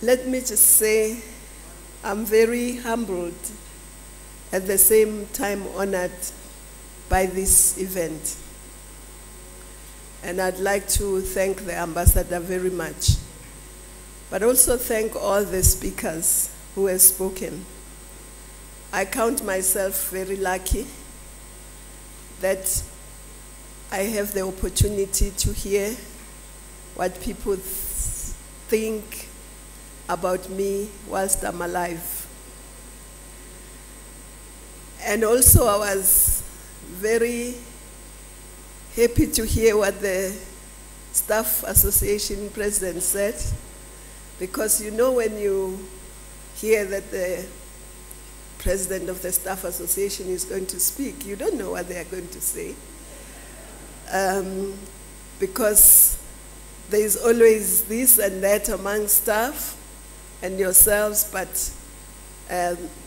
Let me just say I'm very humbled, at the same time honored by this event. And I'd like to thank the ambassador very much, but also thank all the speakers who have spoken. I count myself very lucky that I have the opportunity to hear what people think about me whilst I'm alive. And also I was very happy to hear what the Staff Association President said, because you know when you hear that the President of the Staff Association is going to speak, you don't know what they are going to say. Because there is always this and that among staff and yourselves, but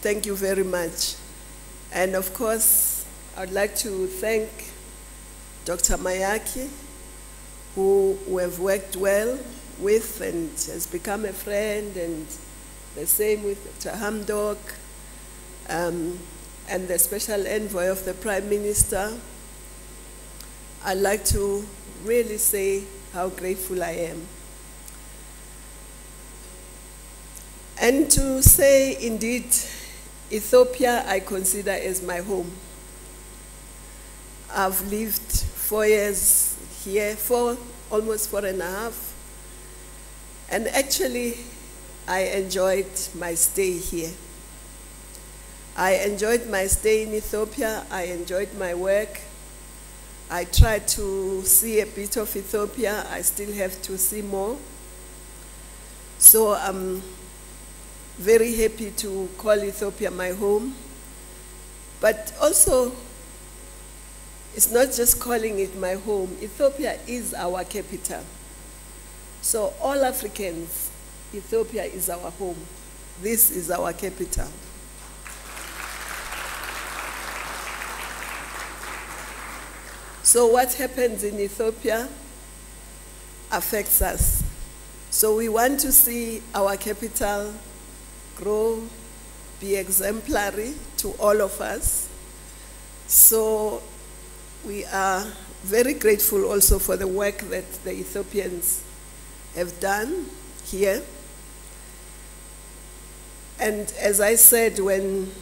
thank you very much. And of course, I'd like to thank Dr. Mayaki, who we have worked well with and has become a friend, and the same with Dr. Hamdok, and the special envoy of the Prime Minister. I'd like to really say how grateful I am. And to say, indeed, Ethiopia I consider as my home. I've lived 4 years here, almost 4.5. And actually, I enjoyed my stay here. I enjoyed my stay in Ethiopia. I enjoyed my work. I tried to see a bit of Ethiopia. I still have to see more. So I'm very happy to call Ethiopia my home. But also, it's not just calling it my home. Ethiopia is our capital. So all Africans, Ethiopia is our home. This is our capital. So what happens in Ethiopia affects us. So we want to see our capital grow, be exemplary to all of us. So we are very grateful also for the work that the Ethiopians have done here. And as I said, when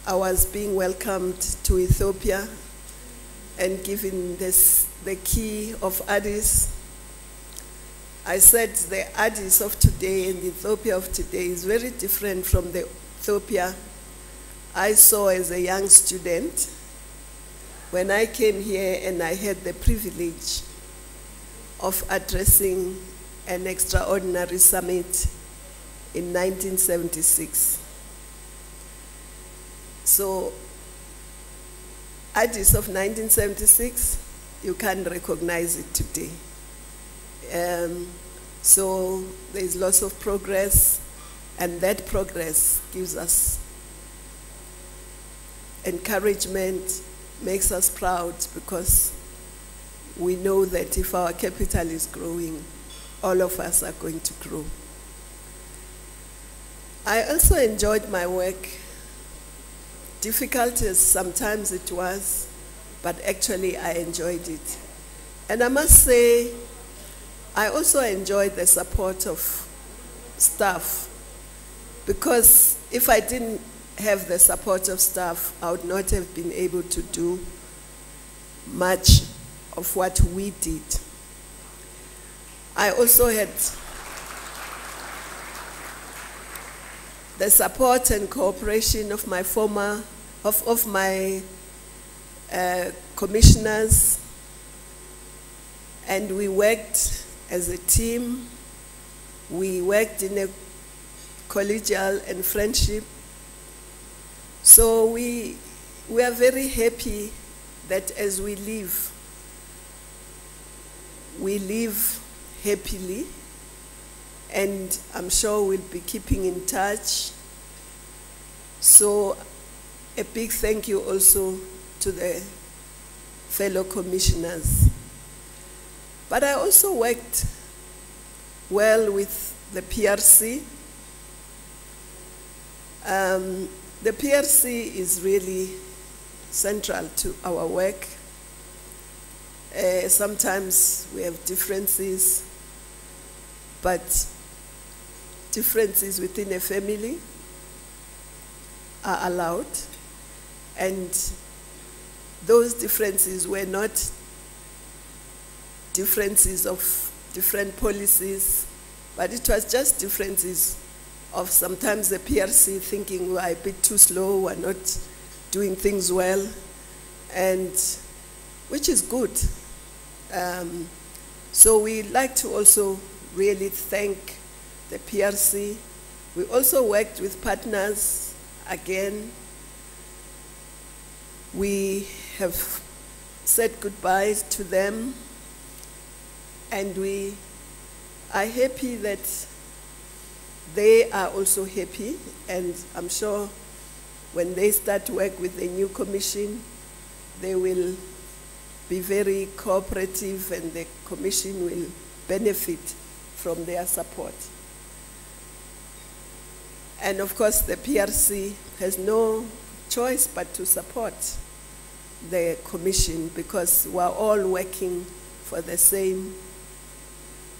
I was being welcomed to Ethiopia and given the key of Addis, I said the Addis of today and the Ethiopia of today is very different from the Ethiopia I saw as a young student when I came here and I had the privilege of addressing an extraordinary summit in 1976. So Addis of 1976, you can't recognize it today. So there's lots of progress, and that progress gives us encouragement, makes us proud, because we know that if our capital is growing, all of us are going to grow. I also enjoyed my work. Difficult as sometimes it was, but actually I enjoyed it. And I must say, I also enjoyed the support of staff, because if I didn't have the support of staff, I would not have been able to do much of what we did. I also had the support and cooperation of my commissioners, and we worked as a team. We worked in a collegial and friendship. So we are very happy that as we live happily, and I'm sure we'll be keeping in touch. So a big thank you also to the fellow commissioners. But I also worked well with the PRC. The PRC is really central to our work. Sometimes we have differences, but differences within a family are allowed, and those differences were not differences of different policies, but it was just differences of sometimes the PRC thinking we're a bit too slow, we're not doing things well, and which is good. So we like to also really thank the PRC. We also worked with partners. Again, we have said goodbye to them, and we are happy that they are also happy, and I'm sure when they start work with the new commission, they will be very cooperative, and the commission will benefit from their support. And of course, the PRC has no choice but to support the commission, because we're all working for the same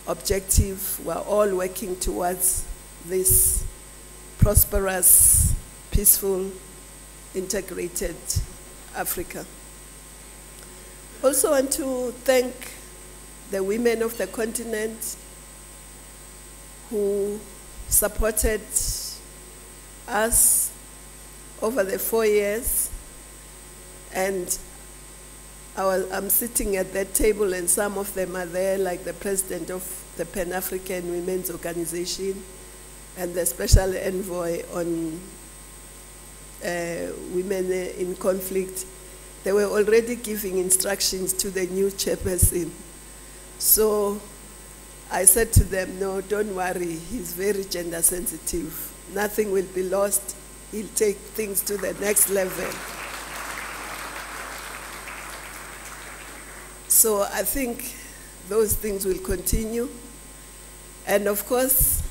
objective. We're all working towards this prosperous, peaceful, integrated Africa. Also want to thank the women of the continent who supported us over the 4 years, and I'm sitting at that table, and some of them are there, like the president of the Pan-African Women's Organization and the special envoy on women in conflict. They were already giving instructions to the new chairperson. So I said to them, no, don't worry, he's very gender sensitive. Nothing will be lost. He'll take things to the next level. So I think those things will continue. And of course,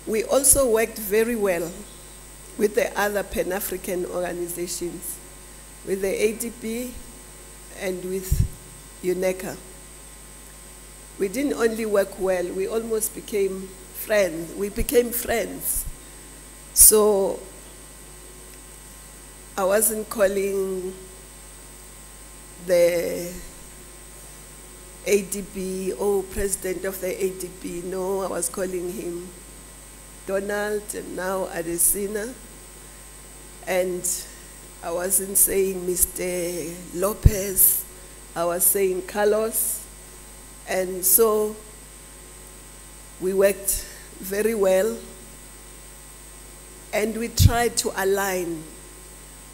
we also worked very well with the other Pan-African organizations, with the ADB and with UNECA. We didn't only work well, we almost became friends. We became friends. So I wasn't calling the ADB, oh, president of the ADB. No, I was calling him Donald, and now Addis. And I wasn't saying Mr. Lopez, I was saying Carlos. And so we worked very well, and we tried to align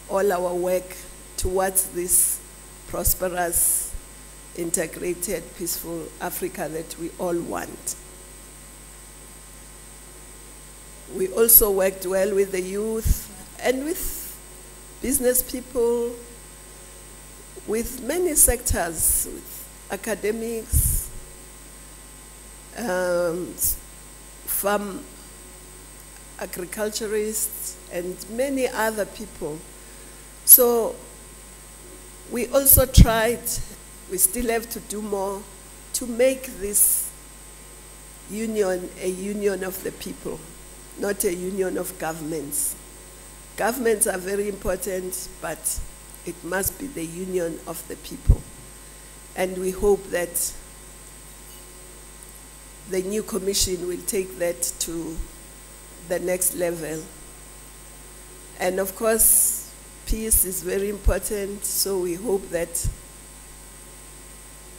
all our work towards this prosperous, integrated, peaceful Africa that we all want. We also worked well with the youth and with business people, with many sectors, with academics, farm agriculturists, and many other people. So we also tried, we still have to do more, to make this union a union of the people, not a union of governments. Governments are very important, but it must be the union of the people. And we hope that the new commission will take that to the next level. And of course, peace is very important, so we hope that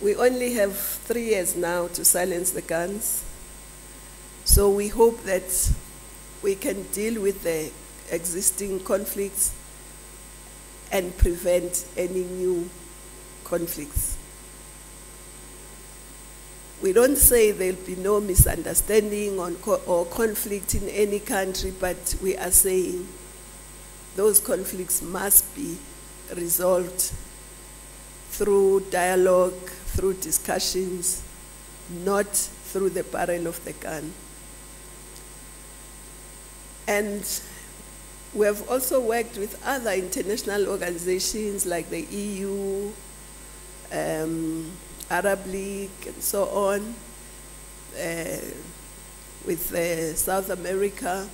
we only have 3 years now to silence the guns. So we hope that we can deal with the existing conflicts and prevent any new conflicts. We don't say there'll be no misunderstanding or conflict in any country, but we are saying those conflicts must be resolved through dialogue, through discussions, not through the barrel of the gun. And we have also worked with other international organizations like the EU, Arab League, and so on, with South America.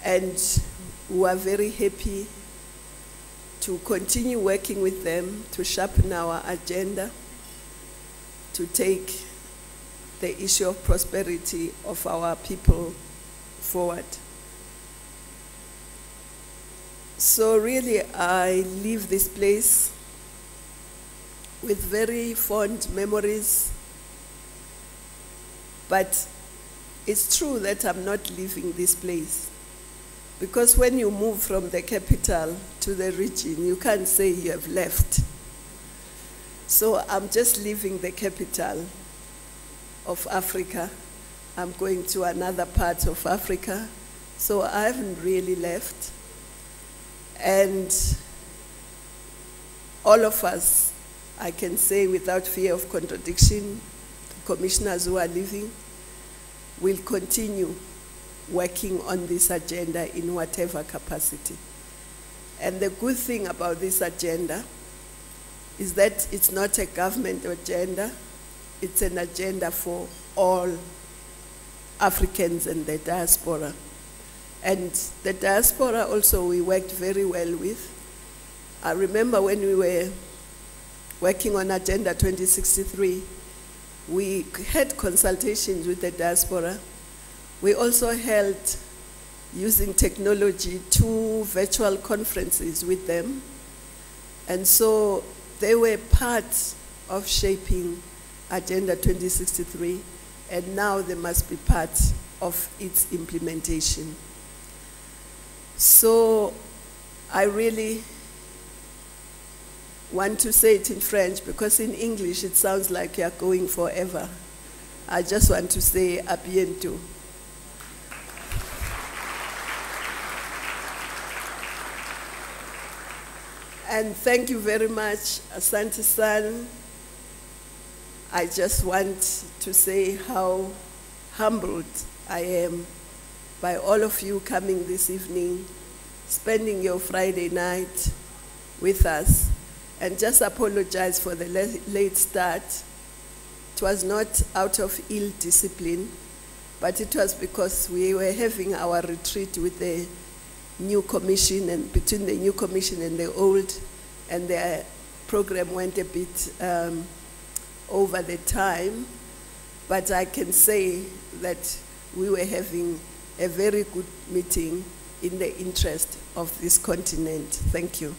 And we are very happy to continue working with them to sharpen our agenda, to take the issue of prosperity of our people forward. So really, I leave this place with very fond memories, but it's true that I'm not leaving this place. Because when you move from the capital to the region, you can't say you have left. So I'm just leaving the capital of Africa. I'm going to another part of Africa. So I haven't really left. And all of us, I can say without fear of contradiction, commissioners who are leaving, will continue working on this agenda in whatever capacity. And the good thing about this agenda is that it's not a government agenda, it's an agenda for all Africans and the diaspora. And the diaspora also we worked very well with. I remember when we were working on Agenda 2063, we had consultations with the diaspora. We also held, using technology, 2 virtual conferences with them. And so they were part of shaping Agenda 2063, and now they must be part of its implementation. So I really want to say it in French, because in English it sounds like you're going forever. I just want to say à bientôt. And thank you very much, Asante San. I just want to say how humbled I am by all of you coming this evening, spending your Friday night with us, and just apologize for the late start. It was not out of ill discipline, but it was because we were having our retreat with the new commission, and between the new commission and the old, and the program went a bit over the time. But I can say that we were having a very good meeting in the interest of this continent. Thank you.